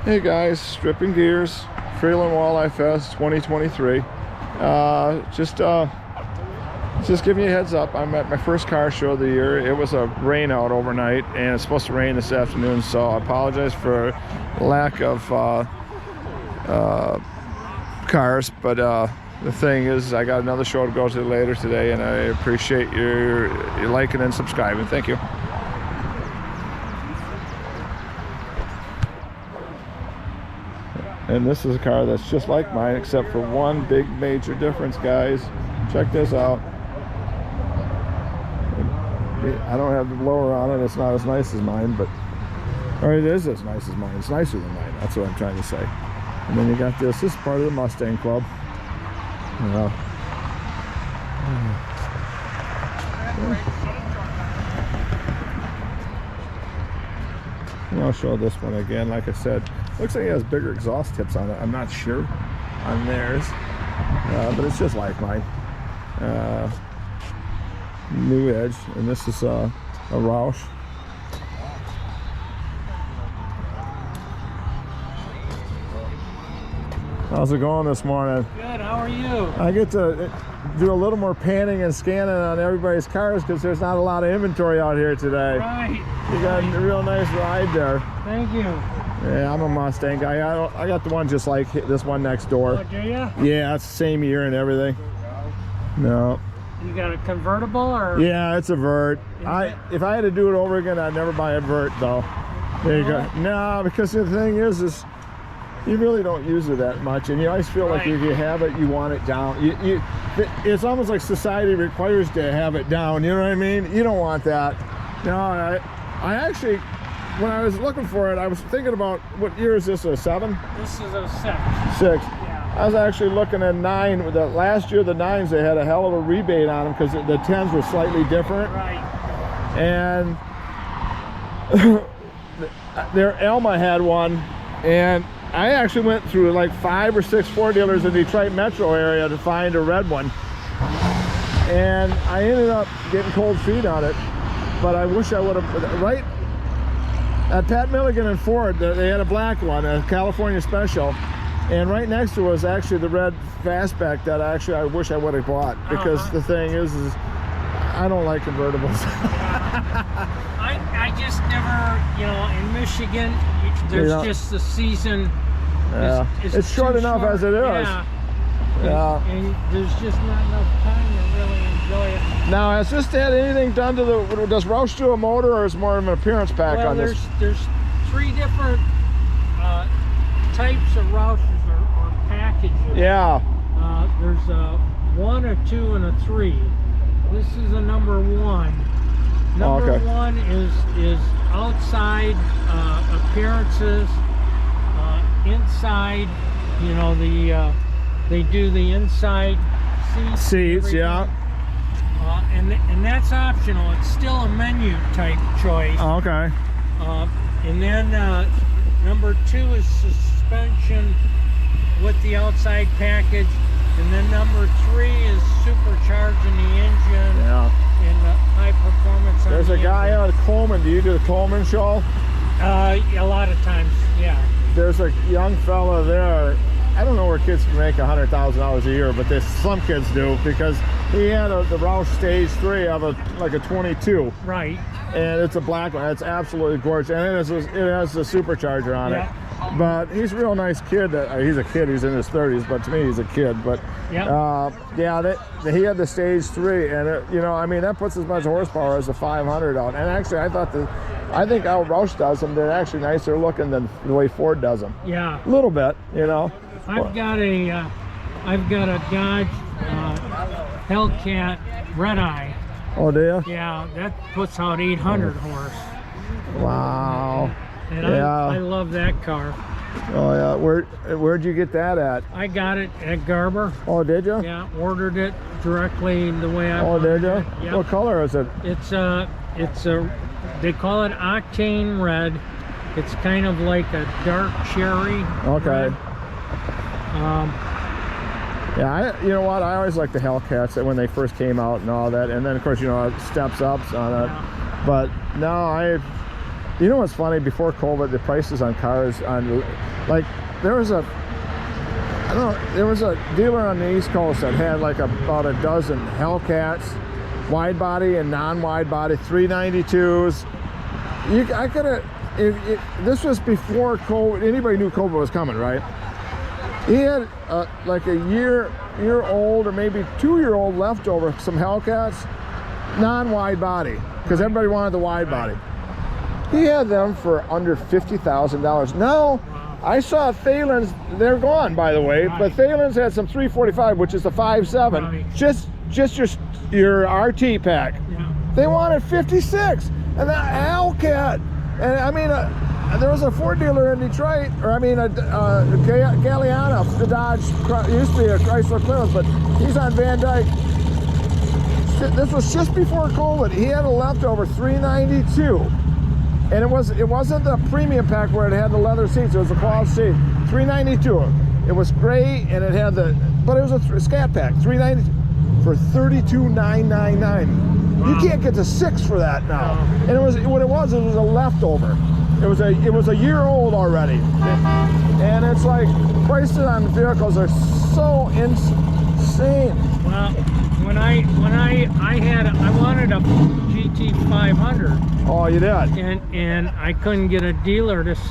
Hey guys, stripping gears, Freeland Walleye Fest 2023. Just giving you a heads up. I'm at my first car show of the year. It was a rain out overnight, and it's supposed to rain this afternoon, so I apologize for lack of cars. But the thing is, I got another show to go to later today, and I appreciate your liking and subscribing. Thank you. And this is a car that's just like mine, except for one big major difference, guys. Check this out. I don't have the blower on it. It's not as nice as mine, but, or it is as nice as mine. It's nicer than mine. That's what I'm trying to say. And then you got this. This is part of the Mustang Club. And I'll show this one again. Like I said, looks like it has bigger exhaust tips on it. I'm not sure on theirs, but it's just like mine. New edge, and this is a Roush. How's it going this morning? Good, how are you? I get to do a little more panning and scanning on everybody's cars because there's not a lot of inventory out here today. Right. You got a real nice ride there. Thank you. Yeah, I'm a Mustang guy. I got the one just like this one next door. Oh, do you? Yeah, it's the same year and everything. No. You got a convertible or? Yeah, it's a vert. If I had to do it over again, I'd never buy a vert though. There you go. No, because the thing is you really don't use it that much, and you always feel like if you have it, you want it down. It's almost like society requires to have it down. You know what I mean? You don't want that. No, I actually, when I was looking for it, I was thinking about, what year is this? A 7? This is a 6. 6. Yeah. I was actually looking at 9. The last year, the 9s, they had a hell of a rebate on them because the 10s were slightly different. Right. And their Elma had one, and I actually went through like 5 or 6 Ford dealers in the Detroit metro area to find a red one, and I ended up getting cold feet on it. But I wish I would have, right at Pat Milligan and Ford, they had a black one, a California Special, and right next to it was actually the red fastback that I wish I would have bought, because the thing is I don't like convertibles. I just never, in Michigan, there's just the season. Yeah, it's short enough as it is. Yeah. Yeah. And there's just not enough time to really enjoy it. Now, has this had anything done to the, does Roush do a motor, or is more of an appearance pack on this? There's 3 different types of Roushes or packages. Yeah. There's a 1, a 2, and a 3. This is a number 1. Number 1 is outside appearances. Inside, they do the inside seats, yeah. And that's optional. It's still a menu type choice. Oh, okay. And then number 2 is suspension with the outside package, and then number 3 is supercharging the engine. Yeah. And the high performance. There's a guy out of Coleman. Do you do the Coleman show? A lot of times, yeah. There's a young fella there. I don't know where kids can make $100,000 a year, but some kids do, because he had the Roush Stage 3 of like a 22. Right. And it's a black one. It's absolutely gorgeous, and it has a supercharger on it. But he's a real nice kid. He's a kid. He's in his 30s, but to me, he's a kid. But he had the Stage 3, and that puts as much horsepower as a 500 out. And actually, I think how Roush does them, they're actually nicer looking than the way Ford does them. Yeah. A little bit, I've got a Dodge Hellcat Red Eye. Oh, do you? Yeah, that puts out 800 horse. Wow. And I love that car. Oh yeah. Where'd you get that at? I got it at Garber. Oh, did you? Yeah, ordered it directly the way I wanted. Oh, did you? Yep. What color is it? It's a they call it octane red. It's kind of like a dark cherry. Okay. Red. Yeah, you know what? I always liked the Hellcats when they first came out and all that, and then of course it steps up on it. Yeah. But no, You know what's funny? Before COVID, the prices on cars like there was a dealer on the East Coast that had like about a dozen Hellcats, wide body and non-wide body 392s. I could have. This was before COVID. Anybody knew COVID was coming, right? He had like a year old or maybe 2-year-old leftover, some Hellcats, non-wide body, because everybody wanted the wide body. He had them for under $50,000. Now, I saw Phelan's, they're gone by the way, but Phelan's had some 345, which is a 5.7, just your RT pack. They wanted 56, and that Hellcat, and I mean, there was a Ford dealer in Detroit, or I mean, Galliano, the Dodge, used to be a Chrysler Clearance, but he's on Van Dyke. This was just before COVID. He had a leftover 392, and it wasn't the premium pack where it had the leather seats. It was a cloth seat. 392. It was gray, and it had but it was a scat pack. 392 for $32,999. You can't get to 6 for that now. And it was a leftover. It was a year old already, and it's like prices on vehicles are so insane. Well, when I wanted a GT 500. Oh, you did? And I couldn't get a dealer to sell.